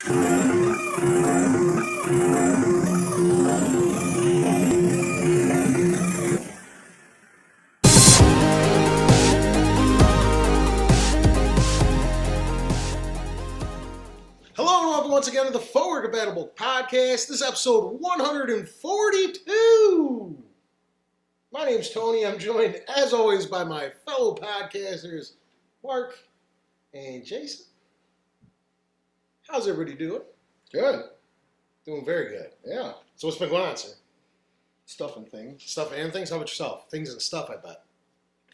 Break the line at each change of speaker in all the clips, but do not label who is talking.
Hello and welcome once again to the Forward Compatible Podcast. This is episode 142. My name's Tony. I'm joined, as always, by my fellow podcasters, Mark and Jason. How's everybody doing?
Good.
Doing very good.
Yeah.
So what's been going on, sir?
Stuff and things.
Stuff and things? How about yourself? Things and stuff, I bet.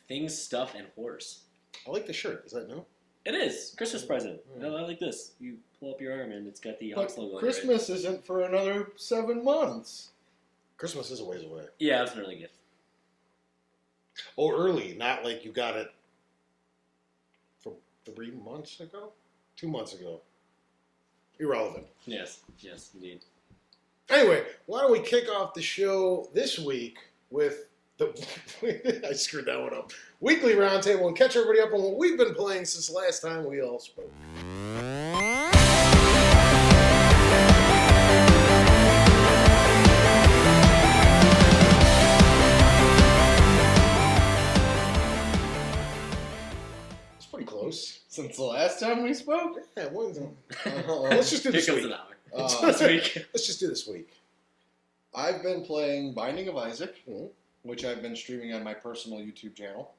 Things, stuff, and horse.
I like the shirt. Is that new?
It is. Christmas present.
Yeah.
I like this. You pull up your arm and it's got the Hawks logo on it.
Christmas isn't for another 7 months.
Christmas is a ways away.
Yeah, that's an early gift.
Oh, early. Not like you got it from 3 months ago? 2 months ago. Irrelevant.
Yes, indeed.
Anyway, why don't we kick off the show this week with the I screwed that one up. Weekly roundtable and catch everybody up on what we've been playing since the last time we all spoke. It's pretty close.
Since the last time we spoke?
Yeah, let's just do
Here
this
comes
week.
an hour.
This
This week.
Let's just do this week.
I've been playing Binding of Isaac,
Mhm.
which I've been streaming on my personal YouTube channel.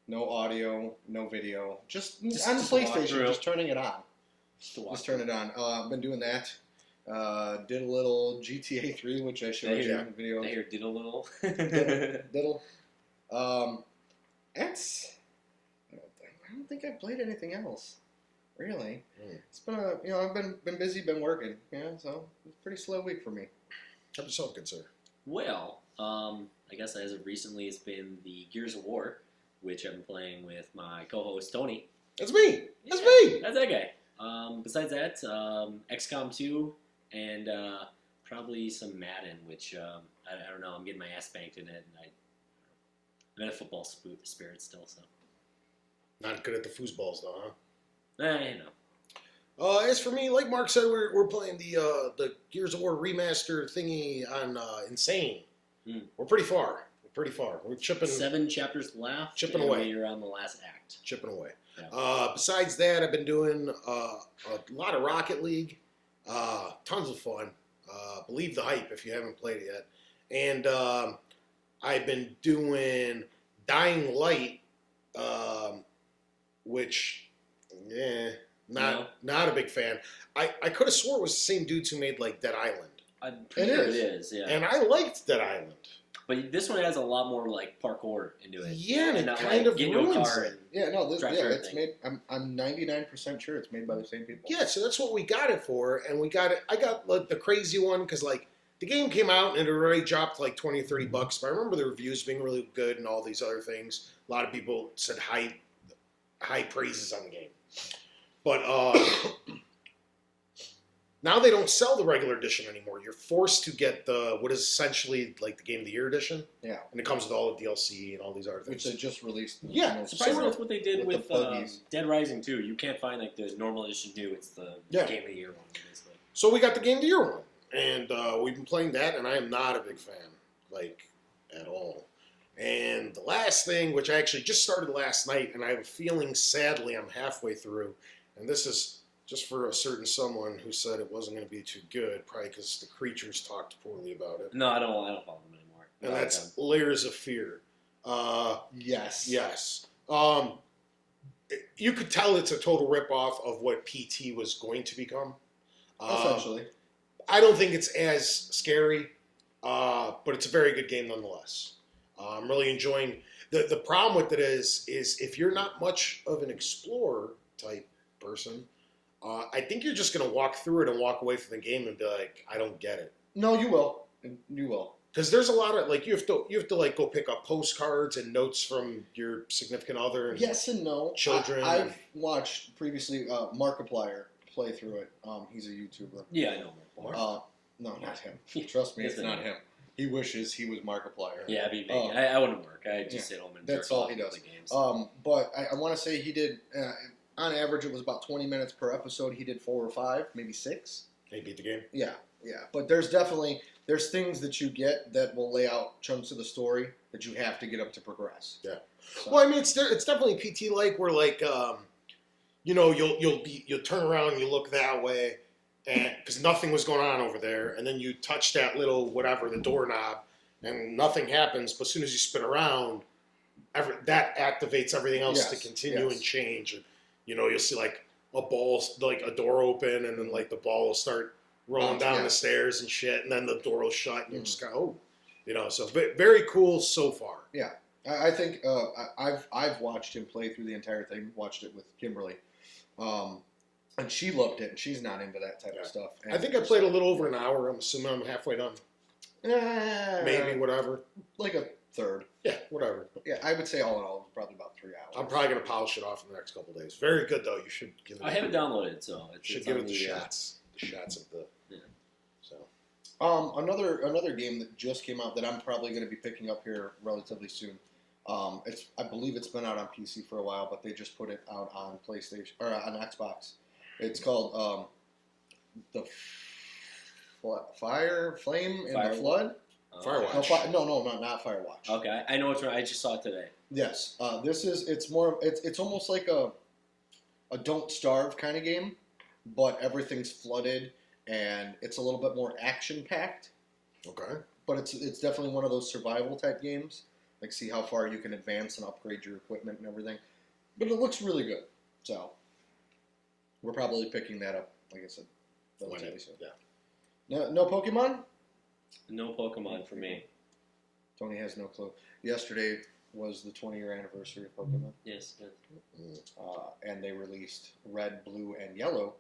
No audio, no video. Just on
just
PlayStation,
walk through.
just turning it on.
Just to watch.
Just turn it on. I've been doing that. Did a little GTA 3, which I showed you
Yeah.
in the video.
I hear did a little.
Diddle. It's. I don't think I've played anything else, really. It's been I've been busy, been working. Yeah, so it's a pretty slow week for me.
How about yourself, good sir?
Well, I guess as of recently, it's been the Gears of War, which I've been playing with my co-host Tony.
That's me. That's
Yeah,
me.
That's that guy. Besides that, XCOM 2 and probably some Madden, which I don't know. I'm getting my ass spanked in it, and I'm in a football spirit still. So,
Not good at the foosballs, though, huh?
you know.
As for me, like Mark said, we're playing the Gears of War remaster thingy on Insane. We're pretty far. We're chipping
7 chapters left.
Chipping
and
away.
We're on the last act.
away.
Yeah.
Besides that, I've been doing a lot of Rocket League. Tons of fun. Believe the hype if you haven't played it yet. And I've been doing Dying Light, which, not a big fan. I could have swore it was the same dudes who made like Dead Island.
I'm pretty
It
sure
is.
it is, yeah.
And I liked Dead Island.
But this one has a lot more like parkour into it.
Yeah, and it
not
kind
like
of
get into a
ruins
car
it.
and
Yeah, no,
Drive through
it's
everything.
made. I'm 99% sure it's made by the same people.
Yeah, so that's what we got it for, and we got it. I got like the crazy one because like the game came out and it already dropped like $20 or $30. But I remember the reviews being really good and all these other things. A lot of people said high praises on the game, but now they don't sell the regular edition anymore. You're forced to get what is essentially like the Game of the Year edition.
Yeah.
And it comes with all the DLC and all these other
Which
things.
they just released.
Yeah,
You know,
surprisingly,
so-
that's what they did
with
with
the buggies.
Dead Rising 2. You can't find like the normal edition 2. It's the
Yeah.
Game of the Year one, basically.
So we got the Game of the Year one. And we've been playing that, and I am not a big fan, like, at all. And the last thing, which I actually just started last night, and I have a feeling, sadly, I'm halfway through, and this is just for a certain someone who said it wasn't going to be too good, probably because the creatures talked poorly about it.
No, I don't follow them anymore.
And
I like
that's
them.
Layers of Fear.
Yes.
Yes. You could tell it's a total ripoff of what PT was going to become.
Essentially.
I don't think it's as scary, but it's a very good game nonetheless. I'm really enjoying the problem with it is if you're not much of an explorer type person, I think you're just going to walk through it and walk away from the game and be like, I don't get it.
No, you will. You will.
Because there's a lot of like you have to like go pick up postcards and notes from your significant other. And
Yes and no.
Children.
I've watched previously Markiplier play through it. He's a YouTuber.
Yeah, I know. Mark.
No, not him. Trust me,
Yes
it's
and
not
no.
him. He wishes he was Markiplier.
Yeah, I'd be big.
Oh.
I wouldn't work. I just
Yeah.
sit home and
That's
jerk
all
off
he
and
does.
play games.
But I want to say he did. on average, it was about 20 minutes per episode. He did 4 or 5, maybe 6.
They beat the game.
Yeah, yeah. But there's things that you get that will lay out chunks of the story that you have to get up to progress.
Yeah.
So,
Well, I mean, it's definitely PT like where like you'll turn around and you look that way, and because nothing was going on over there, and then you touch that little whatever the doorknob, and nothing happens. But as soon as you spin around, that activates everything else to
Yes,
continue
yes.
and change. And you'll see like a ball, like a door open, and then like the ball will start rolling down
Yeah.
the stairs and shit, and then the door will shut, and you
Mm.
just go, so very cool so far.
I think I've watched him play through the entire thing. Watched it with Kimberly, and she loved it. And she's not into that type
Yeah.
of stuff.
I think I played a little over an hour. I'm assuming I'm halfway done. Maybe,
maybe
whatever.
like a third.
Yeah, whatever.
Yeah, I would say all in all, it was probably about 3 hours.
I'm probably going to polish it off in the next couple of days. Very good, though. You should give it
I have it downloaded, so it's
give
on
it the
the,
shots. The shots of the...
Yeah.
So,
Another game that just came out that I'm probably going to be picking up here relatively soon. I believe it's been out on PC for a while, but they just put it out on PlayStation or on Xbox. It's called the Flame in the Flood.
Firewatch.
No, not Firewatch.
Okay, I know what's right. I just saw it today.
Yes, it's almost like a Don't Starve kind of game, but everything's flooded and it's a little bit more action packed.
Okay.
But it's definitely one of those survival type games. Like see how far you can advance and upgrade your equipment and everything. But it looks really good. So we're probably picking that up, like I said, relatively soon.
Yeah.
No Pokemon?
No Pokemon for me.
Tony has no clue. Yesterday was the 20-year anniversary of Pokemon.
Yes.
And they released Red, Blue, and Yellow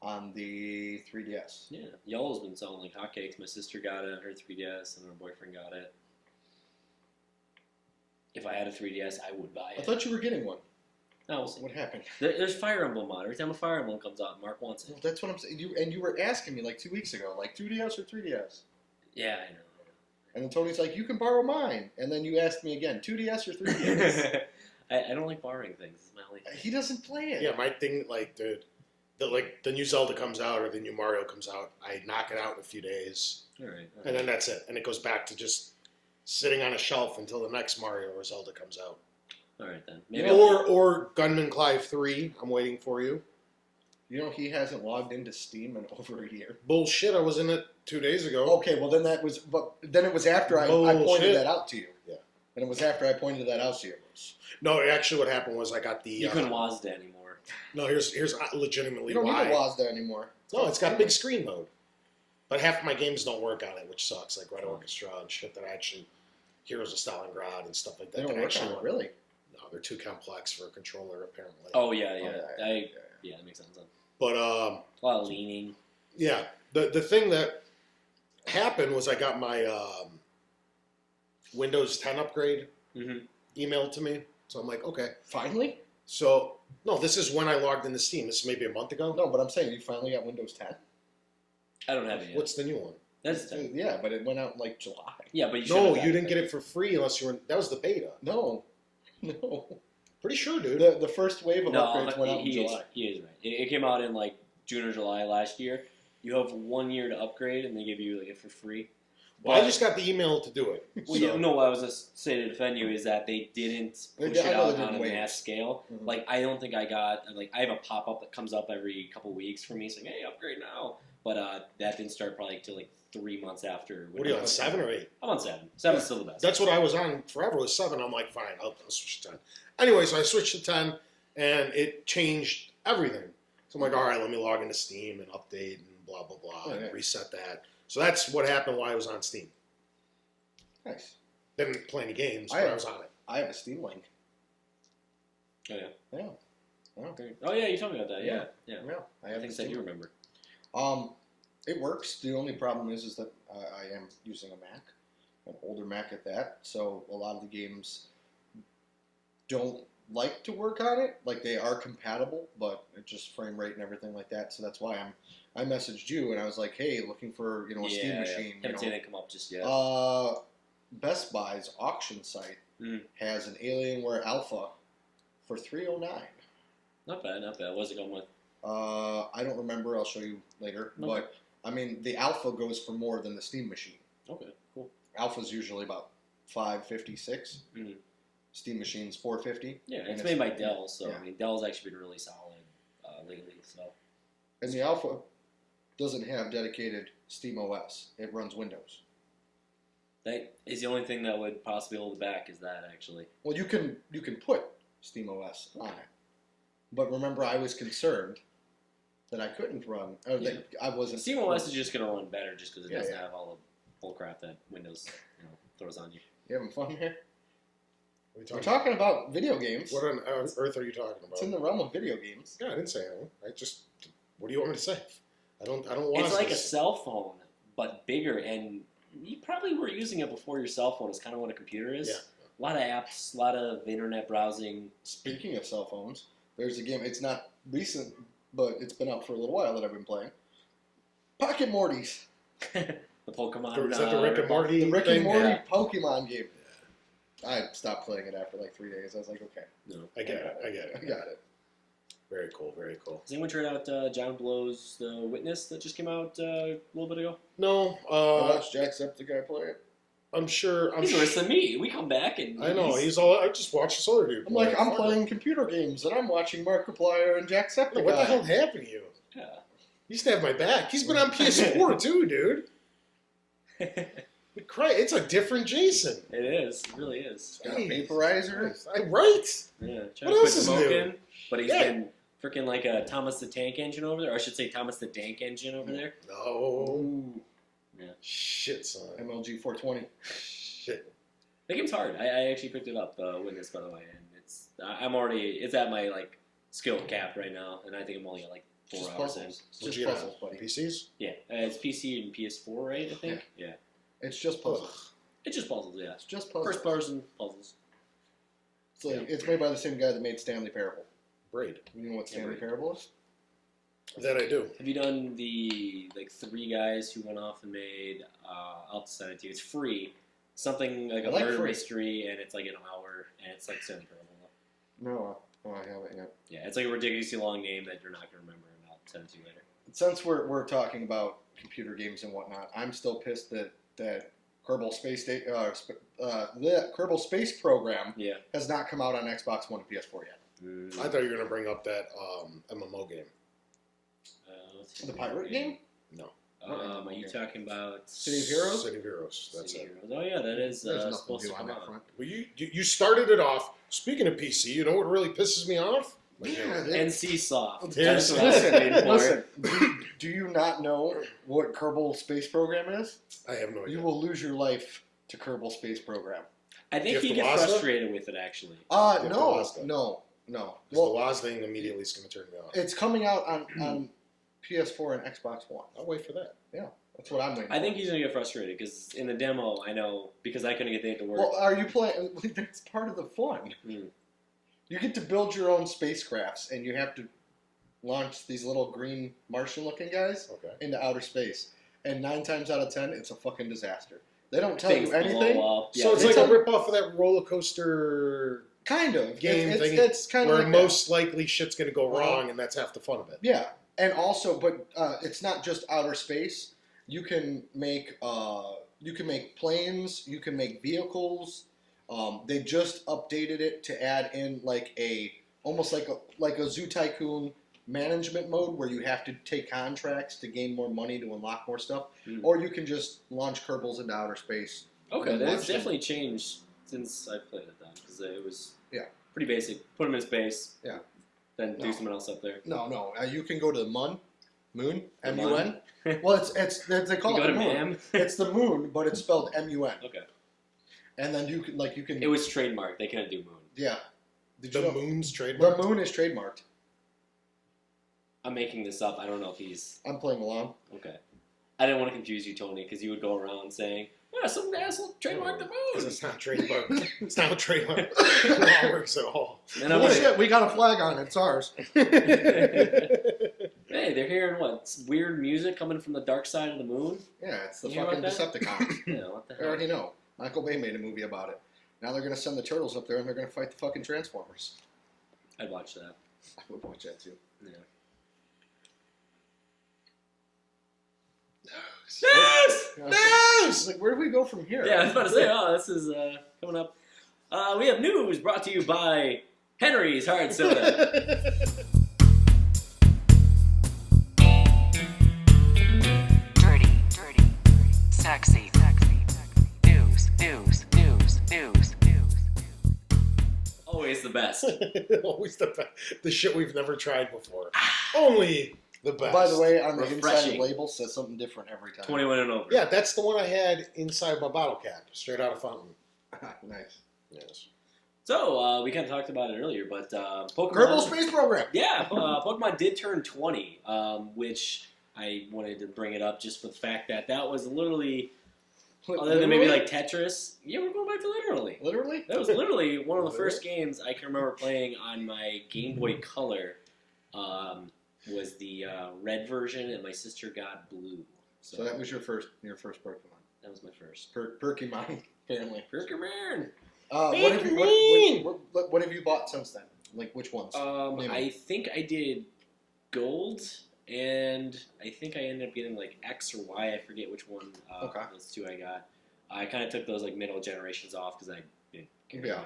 on the 3DS.
Yeah. Yellow's been selling like hotcakes. My sister got it, her 3DS, and her boyfriend got it. If I had a 3DS, I would buy
I
it.
thought you were getting one.
No, we'll see.
What happened?
There's Fire Emblem on. Every time a Fire Emblem comes out, Mark wants
Well,
it.
that's what I'm saying. You were asking me like 2 weeks ago, like 2DS or 3DS.
Yeah, I know.
And then Tony's like, you can borrow mine. And then you asked me again, 2DS or 3DS?
I don't like borrowing things. It's my only thing.
He doesn't play it.
Yeah, my thing, like, the new Zelda comes out or the new Mario comes out, I knock it out in a few days,
All right.
and then that's it. And it goes back to just sitting on a shelf until the next Mario or Zelda comes out.
All right then.
You
Maybe
know-
Or Gunman Clive 3, I'm waiting for you.
You know, he hasn't logged into Steam in over a year.
Bullshit, I was in it 2 days ago.
Okay, well then then it was after I pointed
Bullshit.
that out to you.
Yeah.
And it was after I pointed that out to you.
No, actually what happened was I got the...
you couldn't WASD anymore.
No, here's legitimately
You don't
why.
need a WASD anymore.
No, it's got big screen mode. But half of my games don't work on it, which sucks. Like Red Orchestra and shit that actually... Heroes of Stalingrad and stuff like that.
They don't
that
work on
actually
it, really.
No, they're too complex for a controller, apparently.
Oh yeah.
yeah.
Yeah, that makes sense. Then.
But,
A lot of leaning.
yeah. The thing that happened was I got my Windows 10 upgrade
Mm-hmm.
emailed to me. So I'm like, okay.
Finally?
So, no, this is when I logged into Steam. This is maybe a month ago.
No, but I'm saying you finally got Windows 10.
I don't have it yet.
What's the new one?
That's
Yeah, but it went out in like July.
yeah, but you should
No,
have
you
gotten
didn't get it for free unless you were... That was the beta.
No.
Pretty sure, dude.
The first wave of
No,
upgrades went out in
he
July.
is right. It came out in like June or July last year. You have 1 year to upgrade, and they give you like it for free.
Well, I just got the email to do it.
Well,
So-
yeah, no, what I was just saying to defend you is that they didn't
They
push
did-
it
I know
out
they
on
didn't
a
wait.
mass scale.
Mhm.
Like, I don't think I got, like, I have a pop up that comes up every couple weeks for me saying, hey, upgrade now. But that didn't start probably till like 3 months after.
What are you on, 7 or 8?
I'm on 7. 7's still the best.
That's what I was on forever, was 7. I'm like, fine, I'll switch to 10. Anyway, so I switched to 10, and it changed everything. So I'm like, all right, let me log into Steam and update and blah, blah, blah,
Oh, yeah.
and reset that. So that's what happened while I was on Steam.
Nice.
Didn't play any games,
I
but I
have-
was on it.
I have a Steam link.
Oh, yeah.
Yeah.
Oh, yeah, you told me about that. Yeah. Yeah.
Yeah. I
I
have
think
a
that
Steam
you
link.
remember.
It works. The only problem is that I am using a Mac, an older Mac at that. So a lot of the games don't like to work on it. Like they are compatible, but it just frame rate and everything like that. So that's why I messaged you and I was like, hey, looking for a Steam machine.
Haven't seen it come up just yet.
Best Buy's auction site
Mm.
has an Alienware Alpha for $309.
Not bad, not bad. What's it going with?
I don't remember. I'll show you later.
Okay.
But I mean, the alpha goes for more than the Steam machine.
Okay, cool.
Alpha's usually about $556.
Mhm.
Steam machine's $450.
Yeah,
And
it's made by Dell, so
yeah.
I mean, Dell's actually been really solid lately. So
And the alpha doesn't have dedicated Steam OS. It runs Windows.
that is the only thing that would possibly hold it back. Is that actually?
Well, you can put Steam OS on it, but remember, I was concerned that I couldn't run. Or
Yeah.
that I wasn't.
SteamOS is just gonna run better just because it
Yeah,
doesn't
yeah.
have all the bullcrap that Windows throws on you.
You having fun here?
What
We're
are you
talking about video games.
What on earth are you talking about?
It's in the realm of video games.
Yeah, I didn't say anything. I just. What do you want me to say? I don't want.
It's like a cell phone, but bigger, and you probably were using it before your cell phone. Is kind of what a computer is.
Yeah.
A lot of apps, a lot of internet browsing.
Speaking of cell phones, there's a game. It's not recent, but it's been out for a little while that I've been playing. Pocket Morty's.
The Pokemon.
Is that the Rick and Morty?
The Rick
thing?
and Morty
Yeah.
Pokemon game. I stopped playing it after like 3 days. I was like, okay,
No.
I get it. I get it.
I got it.
Very cool. Very cool.
Has anyone tried out John Blow's The Witness that just came out a little bit ago?
No,
I watched Jacksepticeye play it.
I'm sure.
He's worse than me. We come back and
I know. He's all. I just watched this other dude.
I'm like,
play.
I'm playing computer games and I'm watching Markiplier and Jacksepticeye.
What the hell happened to you?
Yeah.
He used to have my back. He's been on PS4 too, dude. It's a different Jason.
It is. It really is.
Got a vaporizer.
Right?
Yeah.
What
Trying to
else
quit
is new?
smoking, but he's
Yeah.
been freaking like a Thomas the Tank Engine over there, or I should say Thomas the Dank Engine over there.
No.
Ooh,
Shit, son.
MLG 420.
Shit.
The game's hard. I actually picked it up, Witness, by the way, and it's at my like skill cap right now, and I think I'm only at like 4
Just
hours
puzzles. It's
What'd
just
you get
puzzles,
on?
buddy.
PCs?
in. Yeah, it's PC and PS4, right? I think. Yeah.
It's just puzzles.
It's just puzzles. Yeah.
It's just puzzles.
First person puzzles.
It's, like, it's made by the same guy that made Stanley Parable.
Braid.
You know what Stanley
Braid.
Parable is?
That I do.
Have you done the like 3 guys who went off and made? I'll send it to you. It's free. Something like
I
a
like
murder
free.
mystery, and it's like an hour, and it's like Stanley Parable.
No, I haven't yet.
Yeah, it's like a ridiculously long name that you're not gonna remember, and I'll send it to you later.
Since we're talking about computer games and whatnot, I'm still pissed that Kerbal the Kerbal Space Program
Yeah.
has not come out on Xbox One and PS4 yet.
I thought you were gonna bring up that MMO game.
Let's see.
The pirate game?
No.
Are you talking about
City of Heroes?
City of Heroes. That's
City
it.
of Heroes? Oh yeah, that is
There's nothing
supposed
new
to
on
come
that
out.
front.
Well, you started it off. Speaking of PC, you know what really pisses me off?
NC Soft.
Yeah,
That's what I was waiting for.
Listen, do you not know what Kerbal Space Program is?
I have no idea.
You will lose your life to Kerbal Space Program.
I think
Gift
you get
of Wazda?
frustrated with it actually.
Gift of
No.
Wazda.
Well,
The Waz thing immediately is going to turn me off.
it's coming out on PS4 and Xbox One.
I'll wait for that.
That's what I'm waiting
I think
for.
he's gonna get frustrated because in the demo, I know because I couldn't get that to work.
Well, are you playing? That's part of the fun.
Hmm.
You get to build your own spacecrafts, and you have to launch these little green Martian-looking guys
Okay.
into outer space. And 9 times out of 10, it's a fucking disaster. They don't tell
Things
you anything.
blow up.
So it's
they
like a
tell-
rip-off of that roller coaster
Kind of
game
it's,
thing
It's kind of
where
like
most likely shit's going to go
Uh-huh.
wrong, and that's half the fun of it.
that. Yeah, and also, but it's not just outer space. You can make planes. You can make vehicles. They just updated it to add in almost like a Zoo Tycoon management mode where you have to take contracts to gain more money to unlock more stuff, or you can just launch Kerbals into outer space.
Okay,
And
that's
launch them.
definitely changed since I played it then because it was
Yeah.
pretty basic. Put them in space.
Yeah.
Then
No.
do something else up there.
No, you can go to the moon,
The
M-U-N. Well, it's they call
You
it
go
the
to
moon.
MAM.
It's the moon, but it's spelled M-U-N.
Okay.
And then you can.
It was trademarked. They couldn't do moon.
Yeah. Did you
The
know?
Moon's
The
trademark.
moon is trademarked.
I'm making this up. I don't know if he's
I'm playing along.
okay. I didn't want to confuse you, Tony, because you would go around saying, "Yeah, some asshole trademarked the moon."
It's not trademark. It's not trademark. It works at all.
And
Oh
I'm like,
shit, we got a flag on it. It's ours.
hey, they're hearing what weird music coming from the dark side of the moon.
Yeah, it's the
You hear
fucking
about
Decepticons.
Yeah, what the
I
hell?
already know. Michael Bay made a movie about it. Now they're gonna send the turtles up there and they're gonna fight the fucking Transformers.
I'd watch that.
I would watch that too.
Yeah.
It's like, where do we go from here?
Yeah, I was about to say, this is coming up. We have news brought to you by Henry's Hard Soda.
Dirty, sexy, news.
Always the best.
Always the shit we've never tried before. Only the best.
By the way, on the inside
Refreshing.
label says something different every time.
21 and over.
Yeah, that's the one I had inside my bottle cap, straight out of fountain.
Nice.
Yes.
So, we kind of talked about it earlier, but Pokemon...
Kerbal Space Program.
Yeah, Pokemon did turn 20, which I wanted to bring it up just for the fact that that was literally, other than maybe like Tetris, yeah, we're going back to literally.
Literally?
That was literally one of the first games I can remember playing on my Game Boy Color. Was the red version, and my sister got blue.
So that was your first Pokemon.
That was my first.
Perkymon family.
Pokemon.
What have you bought since then? Like which ones? Name
I think I did Gold, and I think I ended up getting like X or Y. I forget which one.
Okay.
Those two I got. I kind of took those like middle generations off because I didn't care.
Yeah.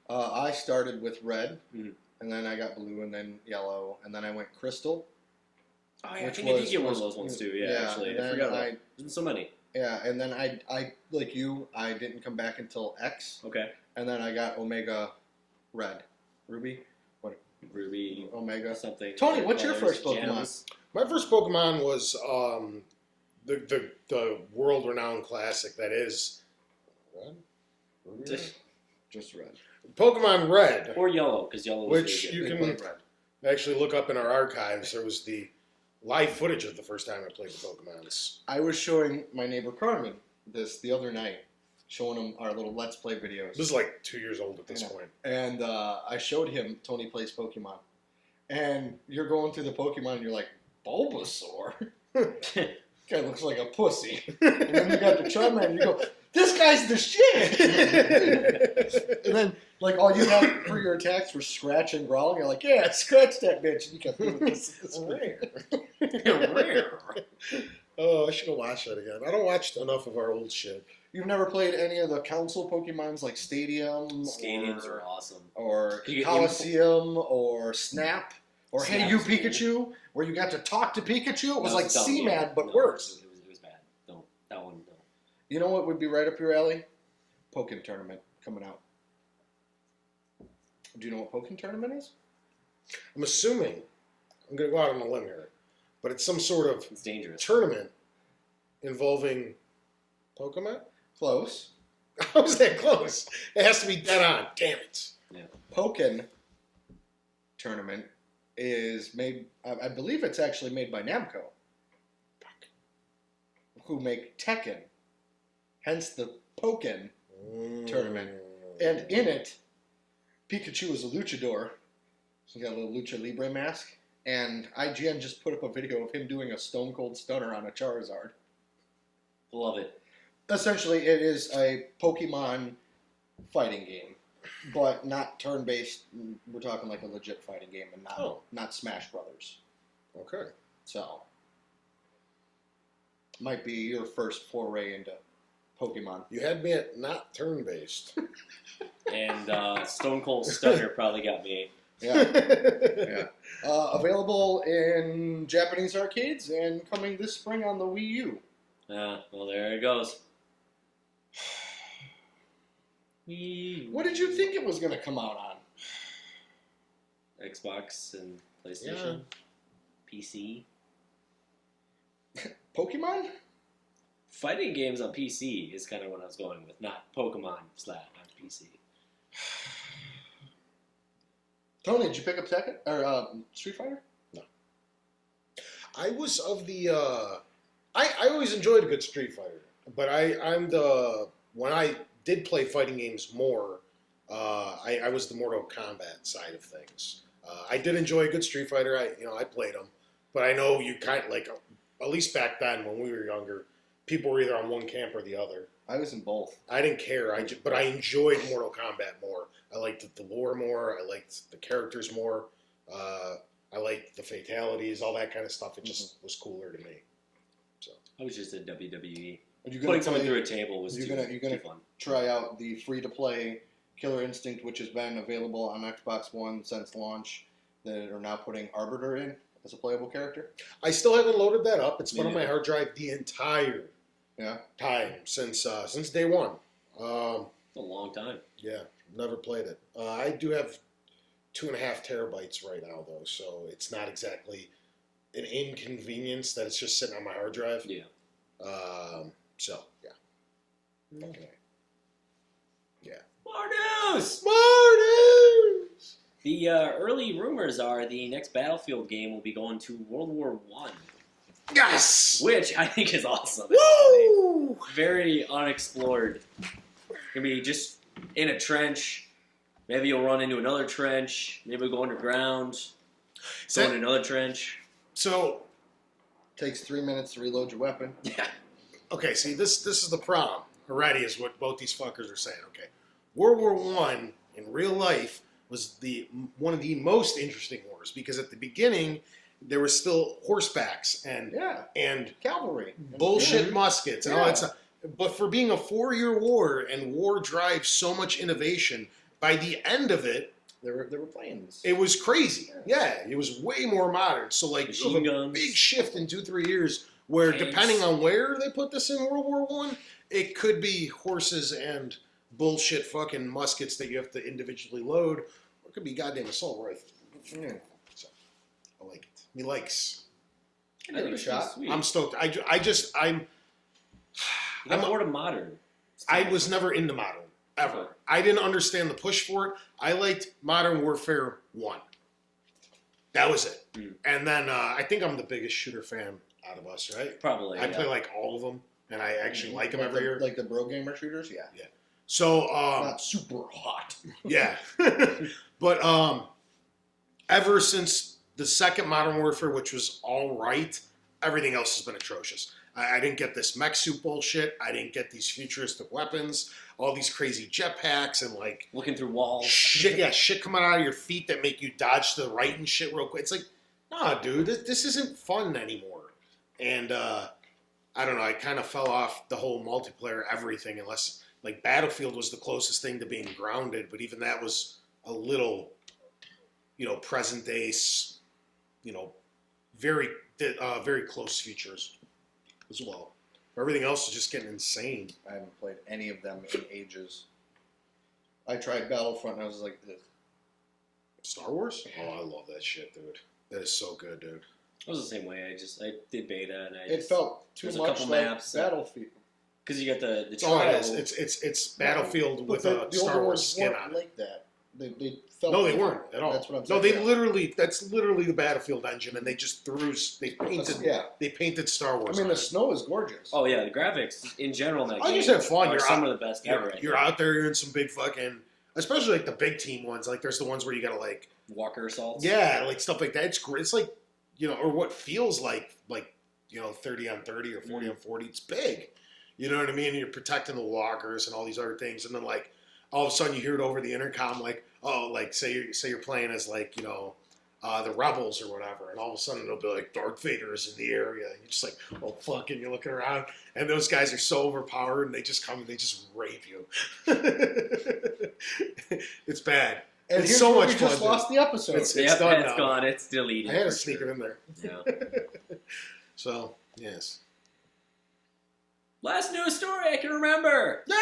I started with red,
Mhm.
and then I got blue, and then yellow, and then I went crystal.
Oh, yeah, I
Which
think I did
was-
get one of
was-
those ones too. Yeah,
yeah,
actually,
and
I
then
forgot about
I-
it. There's been so many.
Yeah, and then I like you, I didn't come back until X,
Okay.
and then I got Omega Red. Ruby?
Ruby,
Omega.
something.
Tony, what's your
colors,
first Pokemon?
gems.
My first Pokemon was the world-renowned classic that is Red? Ruby Red?
Just red.
Pokemon Red,
Or yellow, because yellow was
which
really
you
good.
can
Red.
actually look up in our archives. There was the live footage of the first time I played the Pokemons.
I was showing my neighbor Carmen this the other night, showing him our little Let's Play videos.
This is like 2 years old at this
Yeah.
point.
And I showed him Tony Plays Pokemon. And you're going through the Pokemon and you're like, Bulbasaur? Guy looks like a pussy. And then you got the Charmander and you go, this guy's the shit! And then, like, all you had for your attacks were scratch and growl. And you're like, yeah, scratch that bitch. And you kept doing this.
Rare.
Oh, I should go watch that again. I don't watch enough of our old shit.
You've never played any of the council Pokemons like Stadium?
Stadiums
or,
are awesome.
Or
You get
Coliseum or Snap? Or Hey
Snap's
You
cool.
Pikachu? Where you got to talk to Pikachu? It was
That
like
dumb,
Seaman,
yeah.
but
No,
worse.
It was bad. No, that one, no.
You know what would be right up your alley? Pokken Tournament coming out. Do you know what Pokken Tournament is?
I'm assuming, I'm going to go out on a limb here, but it's some sort of
It's dangerous.
tournament involving Pokemon?
Close.
How was that close? It has to be dead on. Damn it.
Pokken Tournament is made, I believe it's actually made by Namco, who make Tekken. Hence the Pokken. Tournament. And in it, Pikachu is a luchador. So he's got a little Lucha Libre mask. And IGN just put up a video of him doing a Stone Cold Stunner on a Charizard.
Love it.
Essentially, it is a Pokemon fighting game, but not turn-based. We're talking like a legit fighting game and not Smash Brothers.
Okay.
So, might be your first foray into Pokemon.
You had me at not turn-based.
And Stone Cold Stunner probably got me.
Yeah. Yeah. Available in Japanese arcades and coming this spring on the Wii U.
Well, there it goes.
What did you think it was going to come out on?
Xbox and PlayStation, PC.
Pokemon?
Fighting games on PC is kind of what I was going with, not Pokemon / on PC.
Tony, did you pick up Tekken or Street Fighter?
I was of the. I always enjoyed a good Street Fighter, but when I did play fighting games more, I was the Mortal Kombat side of things. I did enjoy a good Street Fighter. I played them, but I know you kind of like, at least back then when we were younger, people were either on one camp or the other.
I was in both.
I didn't care. But I enjoyed Mortal Kombat more. I liked the lore more. I liked the characters more. I like the fatalities, all that kind of stuff. It just was cooler to me.
I was just a WWE.
Are you
Putting someone
play-
through a table was
you're
too,
gonna- you're gonna-
too fun.
try out the free-to-play Killer Instinct, which has been available on Xbox One since launch, that are now putting Arbiter in as a playable character?
I still haven't loaded that up. It's been
Me
on my
neither.
hard drive the entire
Yeah.
time since day one.
It's a long time.
Yeah, never played it. I do have 2.5 terabytes right now, though, so it's not exactly an inconvenience that it's just sitting on my hard drive.
Yeah.
So, yeah. Okay.
More news!
More news!
The early rumors are the next Battlefield game will be going to World War One,
Yes!
which I think is awesome.
Woo!
Very unexplored. Gonna be just in a trench. Maybe you'll run into another trench. Maybe we'll go underground. Go into another trench.
So,
Takes 3 minutes to reload your weapon.
Yeah.
okay, see, this is the problem already, is what both these fuckers are saying. Okay, World War One in real life was one of the most interesting wars because at the beginning there was still horsebacks and
Yeah. Cavalry.
bullshit
Mhm.
muskets and all
Yeah.
that stuff. But for being a 4-year war and war drives so much innovation, by the end of it,
They were playing this.
it was crazy. Yeah, it was way more modern. So like you have
Machine
a
guns.
big shift in 2-3 years where
Tanks.
depending on where they put this in World War One, it could be horses and bullshit fucking muskets that you have to individually load, or it could be goddamn assault rifles.
Yeah.
So I like it. Me likes.
Give it a shot.
Sweet.
I'm stoked. I'm
You got bored of modern.
I was never into Modern, ever. I didn't understand the push for it. I liked Modern Warfare 1. That was it.
Mm.
And then I think I'm the biggest shooter fan out of us, right?
Probably.
I
yeah.
play like all of them, and I actually like them
Like
every
the,
year.
like the Bro Gamer shooters? Yeah.
So,
Not super hot.
yeah. But ever since the second Modern Warfare, which was all right, everything else has been atrocious. I didn't get this mech suit bullshit. I didn't get these futuristic weapons, all these crazy jetpacks, and like
Looking through walls.
shit coming out of your feet that make you dodge to the right and shit real quick. It's like, nah, dude, this isn't fun anymore. And I don't know, I kind of fell off the whole multiplayer everything, unless like Battlefield was the closest thing to being grounded, but even that was a little, present day, very close features as well. Everything else is just getting insane.
I haven't played any of them in ages. I tried Battlefront and I was like, this.
Star Wars? Oh, I love that shit, dude. That is so good, dude.
I was the same way. I did beta and
It felt too
there's a
much
couple
like
maps.
Battlefield.
because you got the
That's all it
trial.
is. It's Battlefield
But
with
the
a Star
overlords
Wars skin
weren't
on it.
like that. They felt
No, they
different.
weren't at all.
That's what I'm
No,
saying.
they literally. That's literally the Battlefield engine, and they just they painted.
Yeah.
They painted Star
I
Wars.
mean,
on
the
it.
snow is gorgeous.
Oh yeah, the graphics in general in that
I
game
just have fun.
are
You're
some
out-
of the best ever.
You're out there. You're in some big fucking, especially like the big team ones. Like there's the ones where you gotta like,
Walker assaults.
yeah, like stuff like that. It's great. It's like or what feels like 30 on 30 or 40 on 40. It's big. You know what I mean? And you're protecting the walkers and all these other things, and then like all of a sudden you hear it over the intercom, like say you're playing as the rebels or whatever, and all of a sudden it'll be like Darth Vader is in the area, and you're just like, oh fuck, and you're looking around, and those guys are so overpowered, and they just come and they just rape you. It's bad.
and
it's
here's
so
where
much
we just
fun,
lost the episode.
It's
Yep,
done
it's
now.
gone. It's deleted.
I had to
for
sneak
sure.
it in there.
Yeah.
So
Last news story I can remember.
yeah,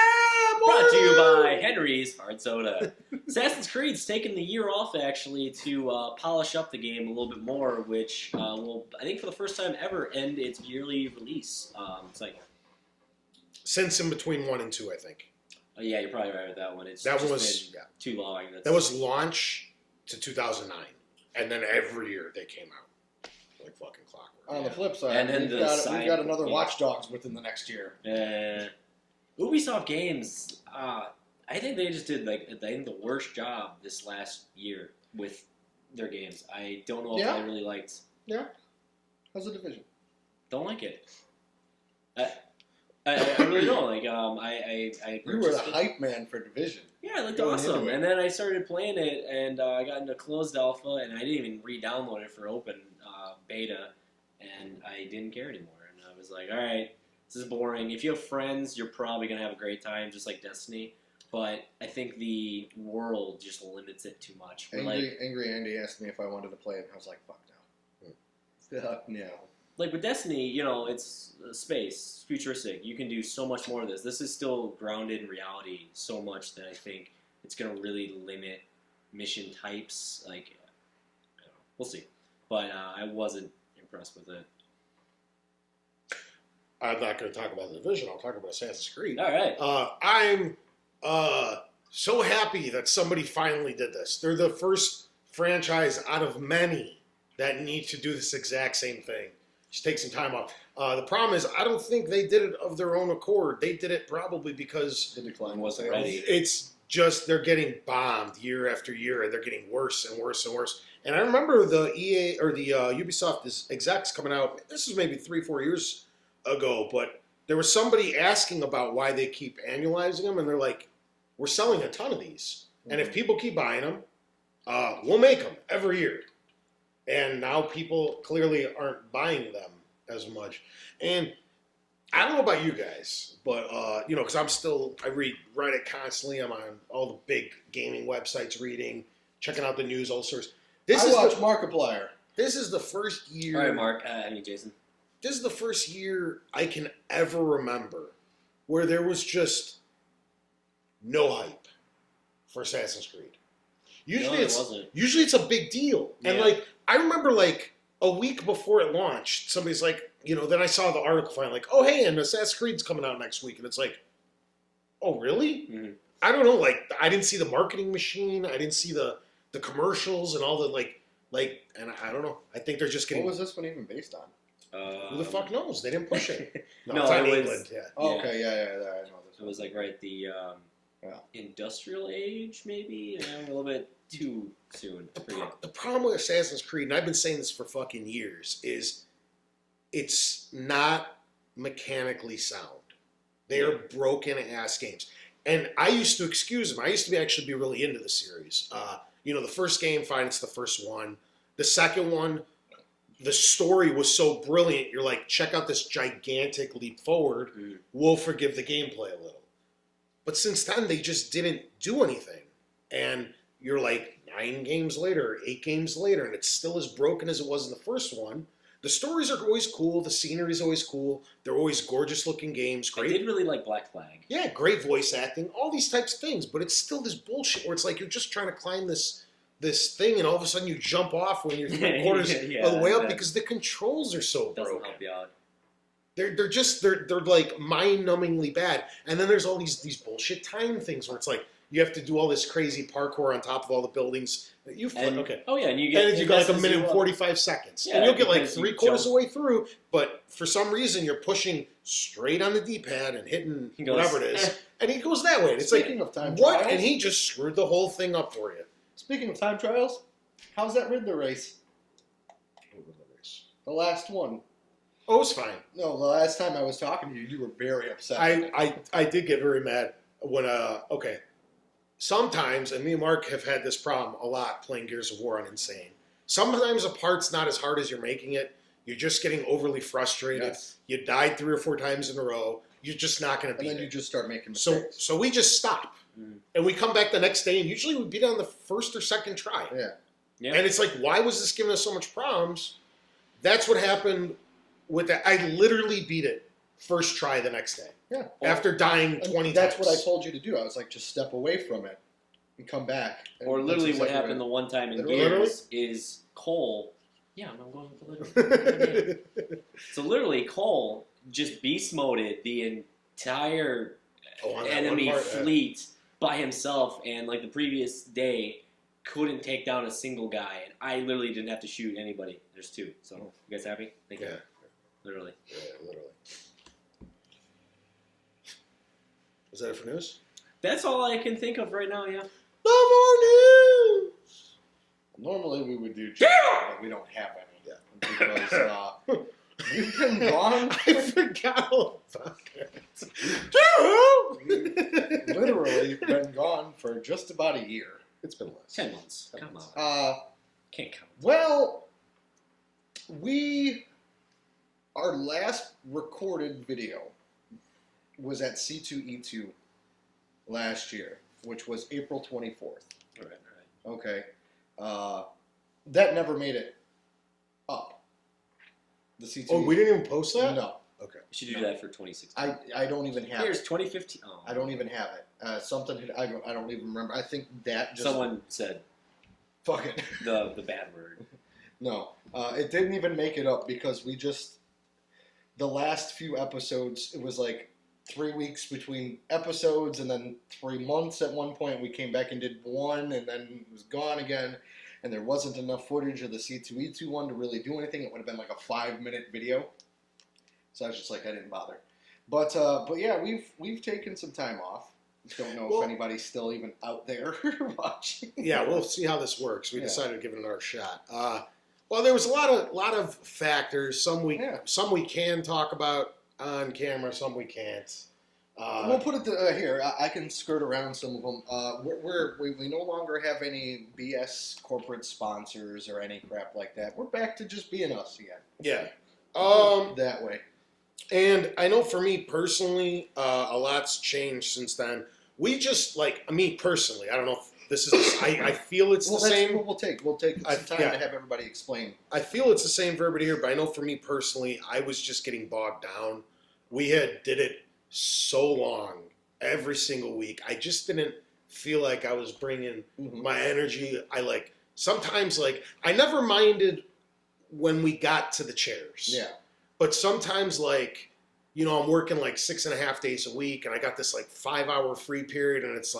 Brought to you by Henry's Hard Soda. Assassin's Creed's taken the year off actually to polish up the game a little bit more, which will, I think, for the first time ever, end its yearly release. It's like,
since in between 1 and 2, I think
yeah, you're probably right with that one. It's
that
just
was
been too long.
that was launch to 2009, and then every year they came out like fucking clockwork.
On the flip side,
And then
we've
the
got
side-
another
yeah.
Watch Dogs within the next year.
Ubisoft Games. I think they just did the worst job this last year with their games. I don't know if
Yeah.
I really liked.
How's the Division?
Don't like it. I really don't. Like, I
You were the
purchased it.
hype man for Division.
Yeah, it looked
going
awesome.
into it.
And then I started playing it, and I got into closed alpha, and I didn't even re-download it for open beta, and I didn't care anymore. And I was like, all right, this is boring. If you have friends, you're probably gonna have a great time, just like Destiny. But I think the world just limits it too much. We're
Angry Andy asked me if I wanted to play it, and I was like, fuck no. Fuck no.
like with Destiny, you know, it's space, futuristic. You can do so much more of this. This is still grounded in reality so much that I think it's going to really limit mission types. Like, I don't know. We'll see. But I wasn't impressed with it.
I'm not going to talk about the Division. I'll talk about Assassin's Creed.
All right.
I'm so happy that somebody finally did this. They're the first franchise out of many that need to do this exact same thing. Just take some time off. The problem is, I don't think they did it of their own accord. They did it probably because
The decline
Wasn't
sales.
ready.
it's just they're getting bombed year after year, and they're getting worse and worse and worse. And I remember the EA or the Ubisoft execs coming out. This was maybe 3-4 years ago, but there was somebody asking about why they keep annualizing them, and they're like, "We're selling a ton of these, and if people keep buying them, we'll make them every year." And now people clearly aren't buying them as much. And I don't know about you guys, but you know, because I read Reddit constantly. I'm on all the big gaming websites, reading, checking out the news, all sorts.
I watch Markiplier.
This is the first year.
All right, Mark. Jason.
This is the first year I can ever remember where there was just no hype for Assassin's Creed. Usually
No, it
it's
wasn't.
usually it's a big deal. And
Yeah.
like I remember like a week before it launched, somebody's like, you know, then I saw the article finally like, oh hey, and Assassin's Creed's coming out next week, and it's like, oh really?
Mhm.
I don't know, like I didn't see the marketing machine, I didn't see the commercials and all the like and I don't know. I think they're just
What
getting
was this one even based on?
who the fuck knows? They didn't push it. No,
No,
it's on
it was-
England, yeah.
Oh,
Yeah.
okay, yeah, I know this
It was like right the
Yeah.
industrial age, maybe a little bit too soon. I forget.
The problem with Assassin's Creed, and I've been saying this for fucking years, is it's not mechanically sound. They are broken ass games. And I used to excuse them. I used to actually be really into the series. You know, the first game, fine, it's the first one. The second one, the story was so brilliant. You're like, check out this gigantic leap forward.
Mhm.
We'll forgive the gameplay a little. But since then, they just didn't do anything. And you're like 9 games later, 8 games later, and it's still as broken as it was in the first one. The stories are always cool. The scenery is always cool. They're always gorgeous looking games.
I
Great,
did really like Black Flag.
yeah, great voice acting. All these types of things. But it's still this bullshit where it's like you're just trying to climb this thing, and all of a sudden you jump off when you're 3/4
Yeah,
of the way up
that
because the controls are so
Doesn't
broken.
help you out.
They're like mind-numbingly bad. And then there's all these bullshit time things where it's like you have to do all this crazy parkour on top of all the buildings. You flip,
And,
okay.
Oh yeah, and you get
And you got like a
messes
minute
you
and
up.
45 seconds.
Yeah,
and you'll get like
because you
3/4 of
jump.
the way through, but for some reason you're pushing straight on the D-pad and hitting
He goes,
whatever it is.
"Eh."
And he goes that way. And it's
Speaking
like,
of time
what?
trials,
And he just screwed the whole thing up for you.
speaking of time trials, how's that Riddler race? The last one.
Oh, it's fine.
No, the last time I was talking to you, you were very upset.
I did get very mad when okay. Sometimes, and me and Mark have had this problem a lot playing Gears of War on Insane. Sometimes a part's not as hard as you're making it. You're just getting overly frustrated.
Yes.
You died 3 or 4 times in a row. You're just not going to
And
beat
then you
it.
just start making
So
mistakes.
we just stop.
Mm.
And we come back the next day, and usually we beat it on the first or second try.
Yeah.
Yeah.
And it's like, why was this giving us so much problems? That's what happened with that. I literally beat it first try the next day.
Yeah.
After dying
And
20
that's
times.
what I told you to do. I was like, just step away from it and come back. And
Or
that's
literally what
exactly
happened the one time in
Literally?
Gears is Cole. Yeah, I'm going with the literally. So literally, Cole just beast moded the entire
Oh, on that
enemy
one part,
fleet by himself, and like the previous day, couldn't take down a single guy, and I literally didn't have to shoot anybody. There's 2. So you guys happy? Thank you.
Yeah.
Literally.
Yeah, literally. Is that it for news?
That's all I can think of right now. Yeah.
No more news!
Normally we would do chat, but we don't have any. Because we've been gone.
I forgot all about it.
literally been gone for just about a year.
It's been less.
10 months. Come on. Can't count.
Well, our last recorded video was at C2E2 last year, which was April 24th.
All right.
Okay. That never made it up. The C2E2.
Oh, we didn't even post that?
No.
Okay.
We should do that for 2016.
I don't even have
Here's
it.
2015. Oh.
I don't even have it. Something I don't even remember. I think that just
Someone said
fuck it.
the bad word.
No, it didn't even make it up because we just the last few episodes. It was like 3 weeks between episodes, and then 3 months at one point. We came back and did one, and then it was gone again. And there wasn't enough footage of the C2E2 one to really do anything. It would have been like a 5-minute video. So I was just like, I didn't bother. But yeah, we've taken some time off. Don't know
Well-
if anybody's still even out there watching.
Yeah, we'll see how this works. We
Yeah.
decided to give it another shot. Well, there was a lot of factors. Some we can talk about on camera, some we can't.
We'll put it here. I can skirt around some of them. We no longer have any BS corporate sponsors or any crap like that. We're back to just being us again.
Yeah.
That way.
And I know for me personally, a lot's changed since then. We just me personally. I don't know if this is. I feel it's
Well,
the
that's
same.
what we'll take. We'll take some time
yeah.
to have everybody explain.
I feel it's the same for everybody here, but I know for me personally, I was just getting bogged down. We did it so long, every single week. I just didn't feel like I was bringing
Mhm.
my energy. Sometimes I never minded when we got to the chairs.
Yeah.
But sometimes I'm working 6.5 days a week, and I got this 5-hour free period, and it's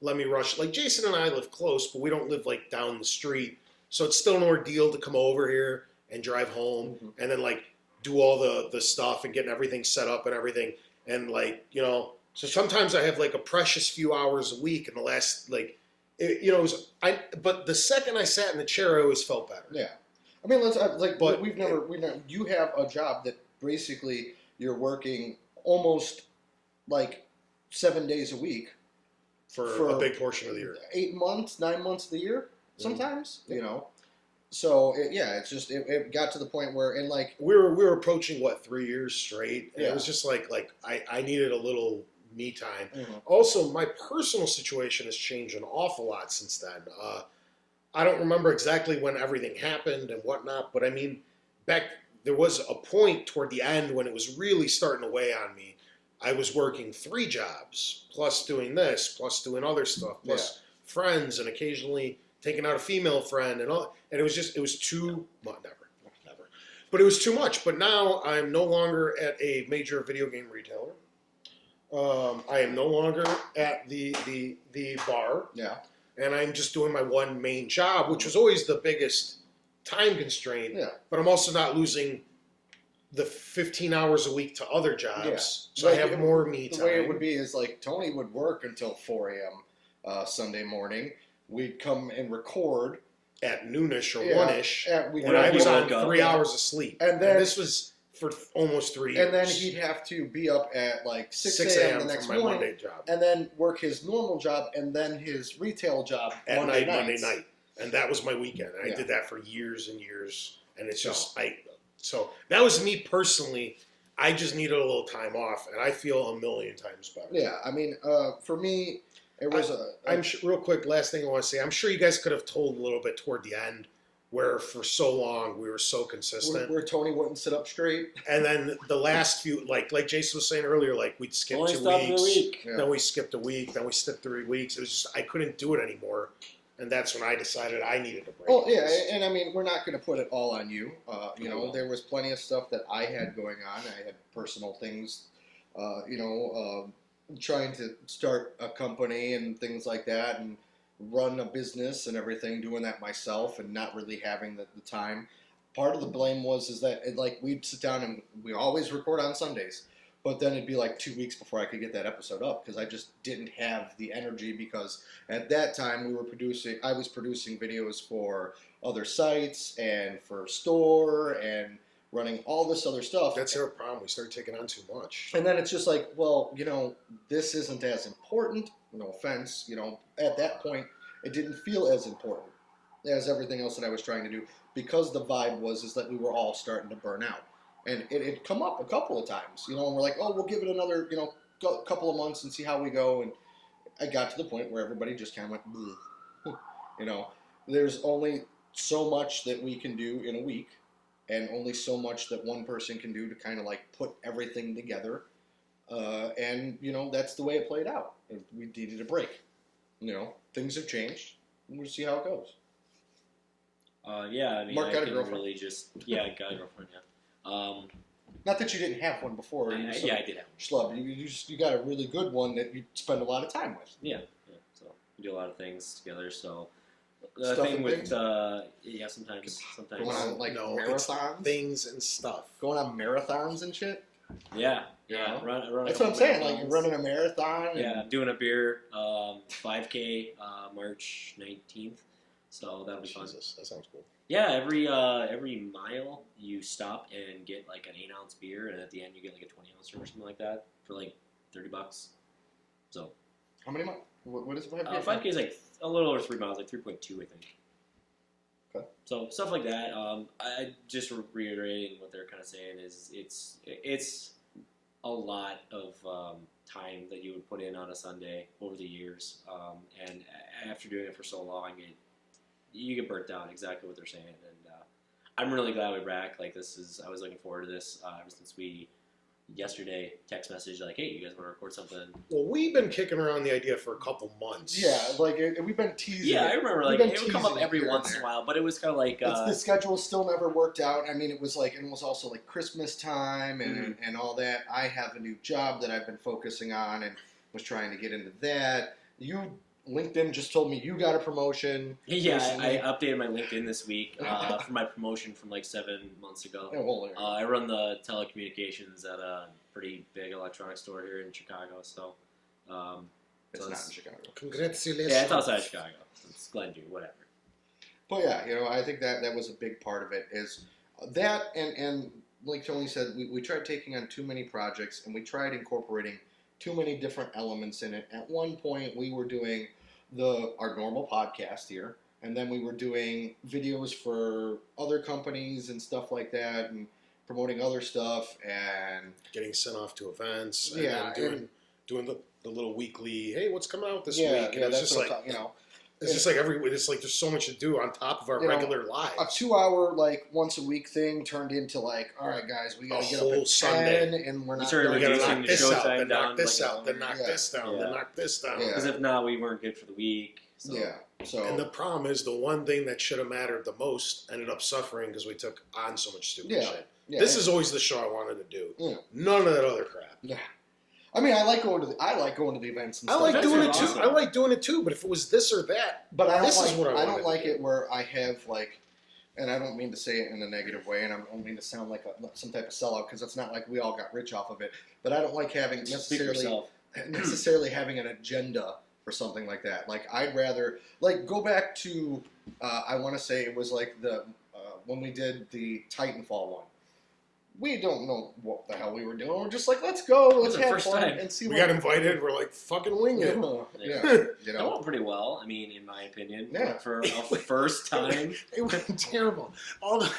let me rush. Jason and I live close, but we don't live down the street, so it's still an ordeal to come over here and drive home,
Mhm.
and then do all the stuff and getting everything set up and everything, and so sometimes I have a precious few hours a week, and the last but the second I sat in the chair, I always felt better.
Yeah. I mean,
But-
we've never. You have a job that basically you're working almost 7 days a week.
For a big portion of the year.
8 months, 9 months of the year,
Mm-hmm.
sometimes, So it got to the point where,
We were approaching 3 years straight, and
Yeah.
it was just I needed a little me time.
Mhm.
Also, my personal situation has changed an awful lot since then. I don't remember exactly when everything happened and whatnot, but I mean, there was a point toward the end when it was really starting to weigh on me. I was working 3 jobs, plus doing this, plus doing other stuff, plus friends, and occasionally taking out a female friend, and all. And it was too much. Never. But it was too much. But now I'm no longer at a major video game retailer. I am no longer at the bar.
Yeah.
And I'm just doing my one main job, which was always the biggest time constraint.
Yeah.
But I'm also not losing the 15 hours a week to other jobs,
Yeah.
so I have more me
The
time.
way it would be is Tony would work until 4 a.m. Sunday morning. We'd come and record.
At noonish or
Yeah.
one-ish,
We
and I was on
woke up.
3 hours of sleep.
And then-
this was for almost 3 years.
And then he'd have to be up at 6 a.m. the next
for my
morning,
Monday job.
and then work his normal job, and then his retail job
At
Monday
Monday
nights.
night. And that was my weekend. And I
Yeah.
did that for years and years. And it's just, so that was me personally. I just needed a little time off, and I feel a million times better.
Yeah, I mean, for me, it was
Real quick, last thing I want to say. I'm sure you guys could have told a little bit toward the end, where for so long we were so consistent,
where Tony wouldn't sit up straight.
and then the last few, like Jason was saying earlier, we'd skip
Only
2
stop for a
weeks,
week.
Yeah.
then we skipped a week, then we skipped 3 weeks. It was just I couldn't do it anymore, and that's when I decided I needed a break.
Oh yeah, and I mean, we're not going to put it all on you.
No.
There was plenty of stuff that I had going on. I had personal things, trying to start a company and things like that, and run a business and everything, doing that myself, and not really having the time. Part of the blame is that we'd sit down and we always record on Sundays, but then it'd be 2 weeks before I could get that episode up because I just didn't have the energy, because at that time I was producing videos for other sites and for store and running all this other stuff.
That's our problem. We started taking on too much.
And then it's just like, well, this isn't as important. No offense, at that point, it didn't feel as important as everything else that I was trying to do, because the vibe is that we were all starting to burn out. And it had come up a couple of times, and we're like, oh, we'll give it another, couple of months and see how we go. And I got to the point where everybody just kind of went, bleh. There's only so much that we can do in a week, and only so much that one person can do to kind of like put everything together. And that's the way it played out. We needed a break. Things have changed. We'll see how it goes.
Yeah, I mean,
Mark
I
got a
can
girlfriend.
really just I got a girlfriend. Yeah.
Not that you didn't have one before.
I did have one.
Schlub. You got a really good one that you spend a lot of time with.
Yeah. So we do a lot of things together. So the
Stuff
thing
and
with
things?
sometimes
Going on like
No, it's
marathons.
things and stuff.
Going on marathons and shit.
yeah.
Yeah.
Run
That's
a
what I'm
couple
saying. Like you're
marathons.
running a marathon.
Yeah,
And,
I'm doing a beer 5K March 19th. So that'll be fun.
Jesus, that sounds cool.
Yeah, every mile you stop and get like an 8-ounce beer, and at the end you get like a 20-ounce or something like that for like $30. So
how many miles? What is it?
5K is like a little over 3 miles, like 3.2, I think.
Okay.
So stuff like that. I just reiterating what they're kind of saying is it's a lot of time that you would put in on a Sunday over the years, and after doing it for so long, you get burnt out. Exactly what they're saying, and I'm really glad we're back. Like I was looking forward to this ever since we yesterday text message like, hey, you guys want to record something?
Well, we've been kicking around the idea for a couple months.
Yeah, like we've been teasing.
Yeah, I
it.
remember
We've
like
been
it would come up
teasing it
every
here and
once in a
there.
while, but it was kind of like
The schedule still never worked out. I mean, it was also like Christmas time and all that. I have a new job that I've been focusing on and was trying to get into that. LinkedIn just told me you got a promotion.
yeah.
recently.
I updated my LinkedIn this week for my promotion from like 7 months ago.
Oh, well, there.
I run the telecommunications at a pretty big electronics store here in Chicago. So,
it's
so
not in Chicago.
Congratulations.
yeah, it's outside of Chicago. It's Glenview, whatever.
But yeah, I think that was a big part of it is that and like Tony said, we tried taking on too many projects and we tried incorporating too many different elements in it. At one point, we were doing our normal podcast here, and then we were doing videos for other companies and stuff like that, and promoting other stuff, and
Getting sent off to events.
Yeah,
And doing the little weekly, hey, what's coming out this
yeah,
week? And
yeah,
it's
that's
just
what
like,
I'm talking.
it's just like it's like there's so much to do on top of our regular
A
lives.
2-hour like once a week thing turned into like, all right, guys, we gotta
A
get up
whole
at
Sunday.
10, and we're
We
not.
started
We
gonna
gotta
reducing
knock
the
this
show
out,
time
then
down
knock this
like
out, then knock
Yeah.
this down,
Yeah.
then knock this down.
Yeah.
Because if not, we weren't good for the week. So.
Yeah. So
And the problem is the one thing that should have mattered the most ended up suffering because we took on so much stupid
Yeah.
shit.
yeah,
This is always the show I wanted to do.
Yeah.
None of that other crap.
Yeah. I mean, I like going to the events and
I
stuff.
like
Events
doing
are
it too.
awesome.
I like doing it too. But if it was this or that,
But I don't
This is
like.
what I
I don't
wanted
like
to do.
it where I have like, and I don't mean to say it in a negative way, and I don't mean to sound like some type of sellout because it's not like we all got rich off of it. But I don't like having
Speak for yourself.
necessarily having an agenda for something like that. Like I'd rather like go back to I want to say it was like the when we did the Titanfall one. We don't know what the hell we were doing. We're just like, let's go, let's
the
have
first
fun
time.
and see
we
what
got invited. We're like, fucking wing it.
Yeah, you
That
know.
went pretty well. I mean, in my opinion,
Yeah.
for a first time.
It went terrible. All the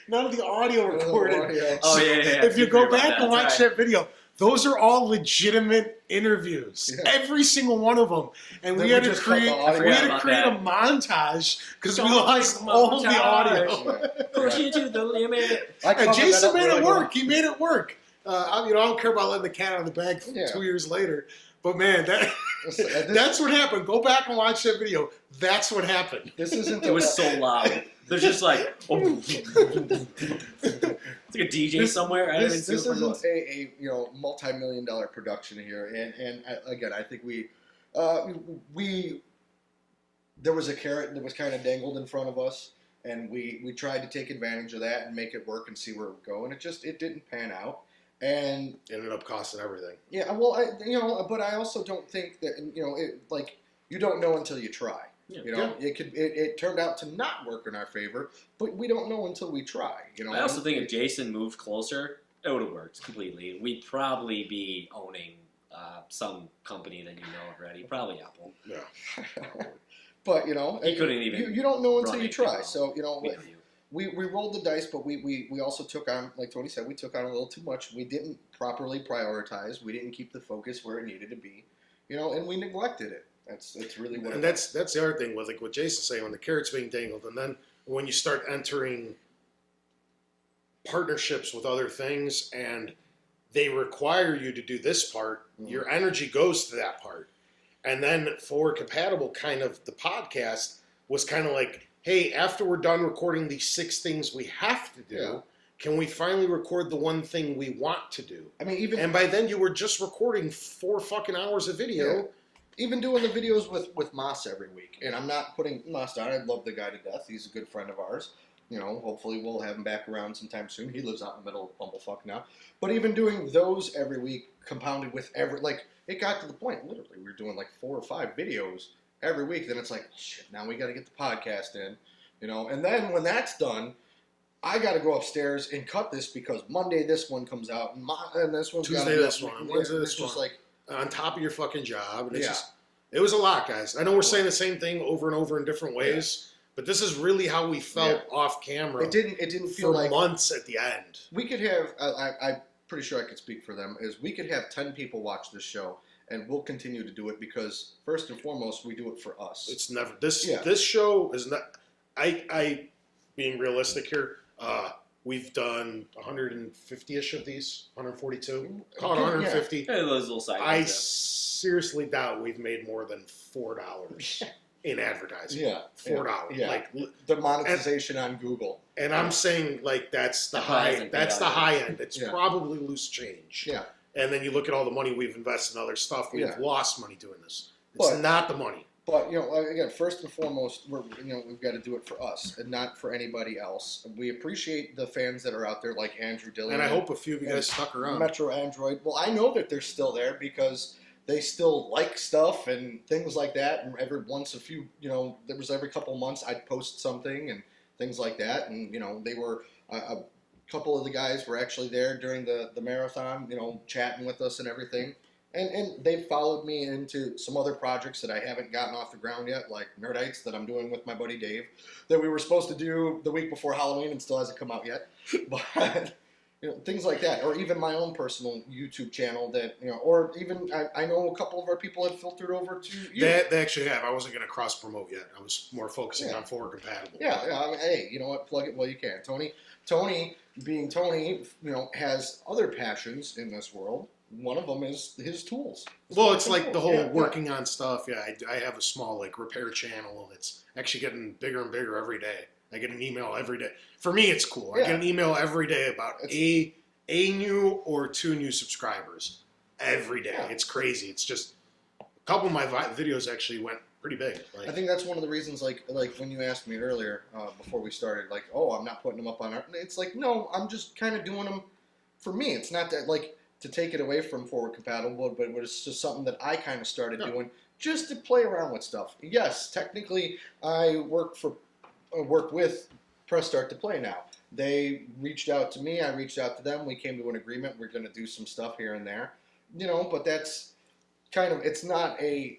none of the audio recorded.
Yeah.
Oh yeah, yeah.
If you
Forget
go
about
back and watch
That's right.
that video, those are all legitimate interviews.
Yeah.
Every single one of them. And
Then
we had
we
to
just cut the
create
audio.
we had
Forgot
to create a
about
montage because we
Don't
lost
make
all the
montage.
audio.
Push you to the limit.
I
And
covered
Jason
that up
made
really
it
well.
work. He made it work. I don't care about letting the cat out of the bag
Yeah.
2 years later. But man,
This-
that's what happened. Go back and watch that video. That's what happened.
This isn't.
It was so loud. There's just like, oh. It's like a DJ somewhere. I didn't even
This
see what it
isn't
was.
a multi-million-dollar production here, and again, I think we there was a carrot that was kind of dangled in front of us, and we tried to take advantage of that and make it work and see where it would go, and it didn't pan out, and
Ended up costing everything.
yeah, well, but I also don't think that it like you don't know until you try.
Yeah.
You know, it turned out to not work in our favor, but we don't know until we try. You know,
I also think if Jason moved closer, it would have worked completely. We'd probably be owning some company that you know already, probably Apple.
Yeah.
But you know,
He couldn't even
you don't know until
run
you
anything
try.
well.
So you know,
We know you.
we rolled the dice, but we also took on, like Tony said, we took on a little too much. We didn't properly prioritize. We didn't keep the focus where it needed to be. You know, and we neglected it. That's really what.
And that's the other thing with like what Jason's saying when the carrot's being dangled, and then when you start entering partnerships with other things and they require you to do this part, your energy goes to that part. And then Forward Compatible, kind of the podcast was kind of like, hey, after we're done recording these 6 things we have to do,
Yeah.
can we finally record the one thing we want to do?
I mean, even
And by then you were just recording 4 fucking hours of video.
Yeah. Even doing the videos with Moss every week, and I'm not putting Moss down. I love the guy to death. He's a good friend of ours. You know, hopefully we'll have him back around sometime soon. He lives out in the middle of Bumblefuck now. But even doing those every week, compounded with it got to the point, literally, we were doing like 4 or 5 videos every week. Then it's like, shit, now we got to get the podcast in, you know. And then when that's done, I got to go upstairs and cut this because Monday this one comes out, and this one's
Tuesday
gotta be
this
up.
one, Wednesday
It's
this
just
one.
like,
On top of your fucking job. And it's
Yeah.
just, it was a lot, guys. I know we're saying the same thing over and over in different ways, but this is really how we felt off camera
it didn't feel
for
like
months at the end.
we could have. I'm pretty sure I could speak for them. Is we could have 10 people watch this show, and we'll continue to do it because first and foremost, we do it for us.
It's never this.
Yeah.
This show is not. I being realistic here. We've done 150ish of these, 142. Call it
Yeah.
150.
Yeah, those little side
I
ones,
seriously doubt we've made more than $4 in advertising.
Yeah,
$4.
yeah.
Like,
The monetization on Google.
and I'm saying like that's the
The
high.
highs and
That's the
lows.
high end. It's
Yeah.
probably loose change.
Yeah,
And then you look at all the money we've invested in other stuff. We've
Yeah.
lost money doing this. It's
But-
not the money.
but you know, again, first and foremost, we've got to do it for us and not for anybody else. We appreciate the fans that are out there, like Andrew Dillon.
And I hope a few of you guys stuck around.
Metro Android. Well, I know that they're still there because they still like stuff and things like that. And every couple months I'd post something and things like that. And you know, they were a couple of the guys were actually there during the marathon, you know, chatting with us and everything. And they've followed me into some other projects that I haven't gotten off the ground yet, like Nerdites that I'm doing with my buddy Dave, that we were supposed to do the week before Halloween and still hasn't come out yet. But you know, things like that, or even my own personal YouTube channel that, you know, or even I know a couple of our people have filtered over to you.
They actually have. I wasn't going to cross promote yet. I was more focusing
Yeah.
on Forward Compatible.
Yeah, I mean, hey, you know what? Plug it while you can. Tony, being Tony, you know, has other passions in this world. One of them is his tools.
Well, it's like the whole
Yeah,
working on stuff. Yeah, I have a small like repair channel that's actually getting bigger and bigger every day. I get an email every day. For me, it's cool. I
Yeah.
get an email every day about a new or 2 new subscribers every day.
Yeah.
It's crazy. It's just a couple of my videos actually went pretty big. Like,
I think that's one of the reasons, like when you asked me earlier before we started, like, oh, I'm not putting them up on our. It's like, no, I'm just kind of doing them for me. It's not that like to take it away from Forward Compatible, but it's just something that I kind of started doing just to play around with stuff. Yes, technically, I work with Press Start to Play now. They reached out to me. I reached out to them. We came to an agreement. We're going to do some stuff here and there, you know. But that's kind of, it's not a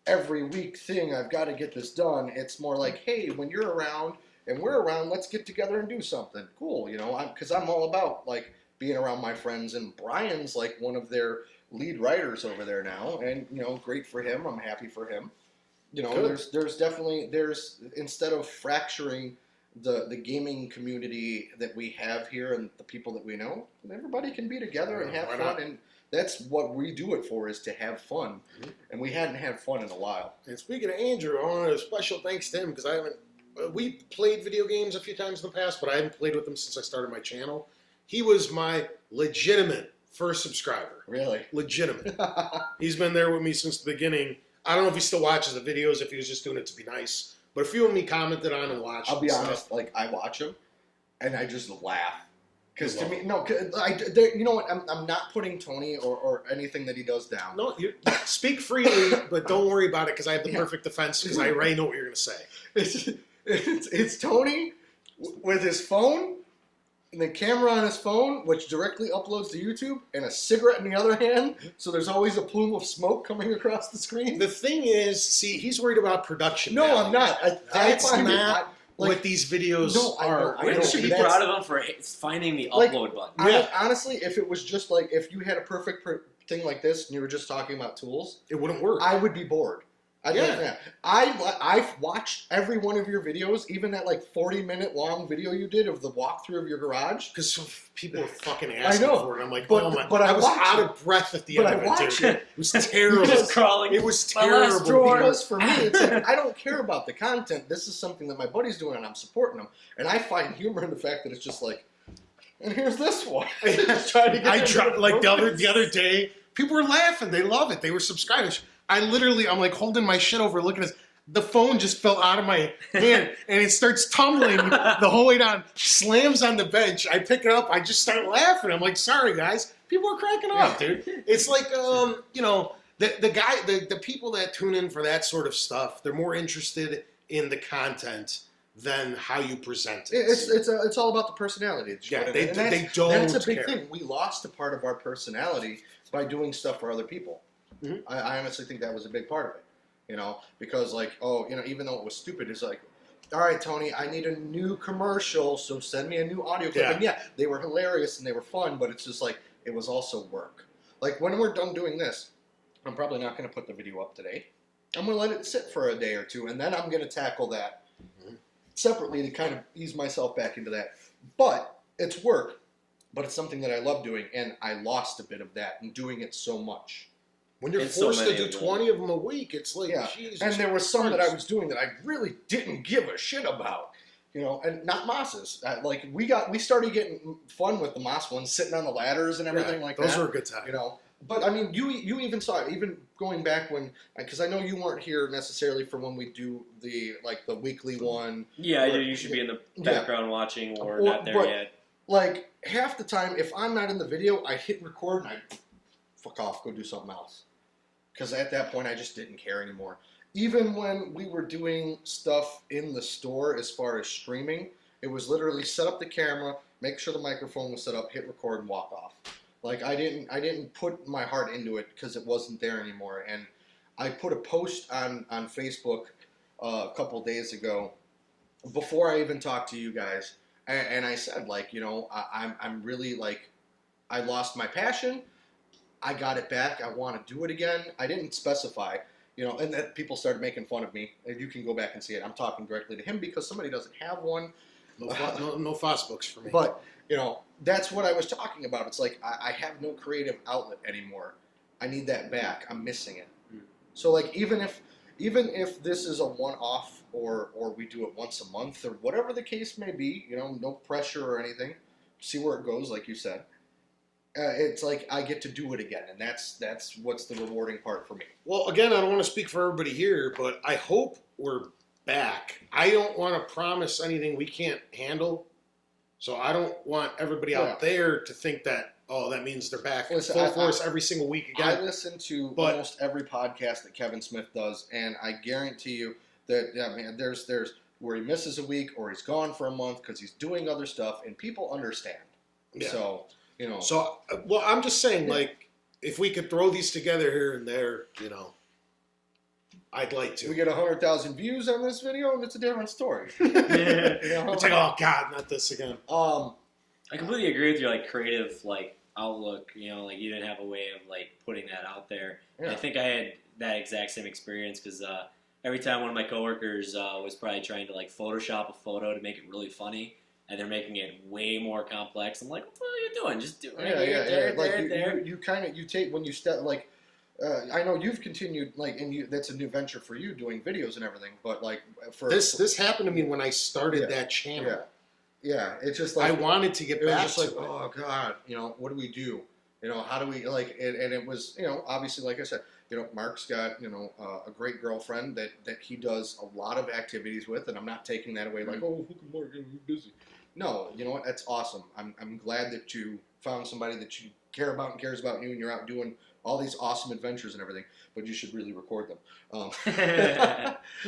every week thing. I've got to get this done. It's more like, hey, when you're around and we're around, let's get together and do something cool, you know. Because I'm all about like being around my friends, and Brian's like one of their lead writers over there now, and you know, great for him. I'm happy for him. You know,
Good.
there's definitely instead of fracturing the gaming community that we have here and the people that we know, everybody can be together and
Yeah,
have
why
fun,
not?
and that's what we do it for, is to have fun.
Mhm.
And we hadn't had fun in a while.
and speaking of Andrew, I want a special thanks to him because I haven't. We played video games a few times in the past, but I haven't played with him since I started my channel. He was my legitimate first subscriber.
Really.
Legitimate. He's been there with me since the beginning. I don't know if he still watches the videos, if he was just doing it to be nice. But a few of me commented on and watched.
I'll be
and stuff.
honest, like I watch them and I just laugh. Because to
Love
me,
him.
no, you know what? I'm not putting Tony or anything that he does down.
No, you speak freely, but don't worry about it because I have the
Yeah.
perfect defense because I already know what you're gonna say.
It's Tony with his phone and the camera on his phone, which directly uploads to YouTube, and a cigarette in the other hand. So there's always a plume of smoke coming across the screen.
The thing is, see, he's worried about production.
No,
value.
I'm not.
That's
find it-
not
like,
what these videos
No, I know,
are.
I
We
know,
should be
that's-
proud of him for finding the
Like,
upload button.
Yeah.
honestly, if it was just like if you had a perfect thing like this and you were just talking about tools,
It wouldn't work.
I would be bored.
Yeah.
I've watched every one of your videos, even that like 40-minute long video you did of the walkthrough of your garage.
Because people are fucking asking
know,
for it. I'm like,
but-
oh my!
but I
was
watch
out
it.
of breath at the
But
end
I
of it,
watch
dude.
it.
It was terrible.
Just crawling.
It was
My last
terrible.
drawer.
Because for me, it's like I don't care about the content. This is something that my buddy's doing, and I'm supporting him. And I find humor in the fact that it's just like, and here's this one. Just trying to get
I
into
dropped
the
like the
focus.
other day. People were laughing. They love it. They were subscribers. I'm like holding my shit over, looking at this. The phone just fell out of my hand and it starts tumbling the whole way down. Slams on the bench. I pick it up. I just start laughing. I'm like, sorry guys. People are cracking up, dude. It's like you know, the people that tune in for that sort of stuff, they're more interested in the content than how you present it.
It's all about the personality. It's
Yeah,
what it
they-
is. And
they don't
That's a big
care.
thing. We lost a part of our personality by doing stuff for other people.
Mhm.
I honestly think that was a big part of it. You know, because like, oh, you know, even though it was stupid, it's like, all right, Tony, I need a new commercial, so send me a new audio clip.
Yeah.
And yeah, they were hilarious and they were fun, but it's just like it was also work. Like when we're done doing this, I'm probably not going to put the video up today. I'm going to let it sit for a day or two, and then I'm going to tackle that separately to kind of ease myself back into that. But it's work, but it's something that I love doing, and I lost a bit of that in doing it so much.
When you're
And so
forced to
many
do
of them.
20 of them a week, it's like,
Yeah,
Jesus
and there was some that I
Christ.
was doing that I really didn't give a shit about, you know, and not Moss's. Like we started getting fun with the Moss ones, sitting on the ladders and everything like
those
that.
were a good time.
You know, but I mean, you even saw it, even going back when, because I know you weren't here necessarily for when we do the weekly one.
Yeah, you should be in the
Yeah.
background watching or
Well,
not there
but-
yet.
Like half the time, if I'm not in the video, I hit record and I fuck off, go do something else. Because at that point, I just didn't care anymore. Even when we were doing stuff in the store as far as streaming, it was literally set up the camera, make sure the microphone was set up, hit record, and walk off. Like I didn't put my heart into it because it wasn't there anymore. And I put a post on Facebook a couple days ago before I even talked to you guys, and I said like, you know, I'm really like, I lost my passion. I got it back. I want to do it again. I didn't specify, you know, and that people started making fun of me. And you can go back and see it. I'm talking directly to him because somebody doesn't have one.
No Foss books for me.
But, you know, that's what I was talking about. It's like I have no creative outlet anymore. I need that back. I'm missing it.
Mm.
So, like, even if this is a one-off or we do it once a month or whatever the case may be, you know, no pressure or anything. See where it goes, like you said. It's like I get to do it again, and that's what's the rewarding part for me.
Well, again, I don't want to speak for everybody here, but I hope we're back. I don't want to promise anything we can't handle. So I don't want everybody out there to think that, oh, that means they're back
Listen,
full force every single week
I
again.
listen to
But-
almost every podcast that Kevin Smith does, and I guarantee you that man, there's where he misses a week or he's gone for a month because he's doing other stuff, and people understand.
Yeah.
So you know,
So, well, I'm just saying, like, if we could throw these together here and there, you know, I'd like to.
we get 100,000 views on this video, and it's a different story.
Yeah.
You know?
It's like, oh God, not this again.
I completely agree with your like creative like outlook. You know, like you didn't have a way of like putting that out there. And I
Yeah.
think I had that exact same experience because every time one of my coworkers was probably trying to like Photoshop a photo to make it really funny, and they're making it way more complex. I'm like, what are you doing? Just do it right here, there.
You kind of take when you step like. I know you've continued like, and that's a new venture for you doing videos and everything. But like for
This happened to me when I started
Yeah.
that channel.
yeah, it's just
I
like
wanted to get
it was
back
just
to
like,
it.
oh God, you know, what do we do? You know, how do we like? And it was, you know, obviously, like I said, you know, Mark's got, you know, a great girlfriend that he does a lot of activities with, and I'm not taking that away like, oh, look at Mark, he's busy. No, you know what? That's awesome. I'm glad that you found somebody that you care about and cares about you, and you're out doing all these awesome adventures and everything. But you should really record them.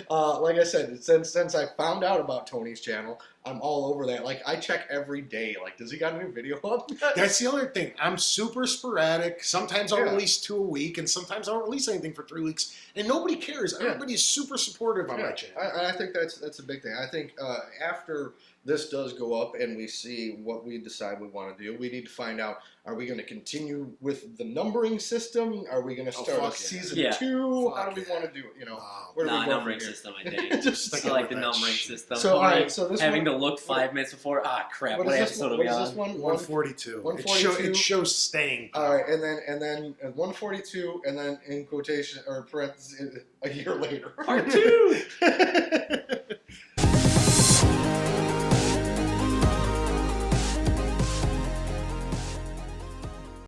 Like I said, since I found out about Tony's channel, I'm all over that. Like I check every day. Like, does he got a new video up?
That's the other thing. I'm super sporadic. Sometimes I'll
Yeah.
release 2 a week, and sometimes I don't release anything for 3 weeks, and nobody cares.
Yeah.
Everybody's super supportive on
Yeah,
my channel.
I think that's a big thing. I think after this does go up and we see what we decide we want to do, we need to find out: are we going to continue with the numbering system? Are we going to
Oh,
start
fuck
a
yeah.
season
Yeah.
2? How
Fuck
do we
yeah.
want to do it? You know,
Wow.
where do we
Nah,
go from
numbering
here?
system, I think.
Just
I
Stick
like
with
the
that
numbering
shit.
system.
So, all
Only
right, so this
having
one,
to look 5 minutes before. Ah, crap! What,
is this
episode
one?
are
What
we
is
on?
this one?
142.
142.
It shows staying power.
All right, and then 142, and then in quotation or parentheses, a year later.
Part 2.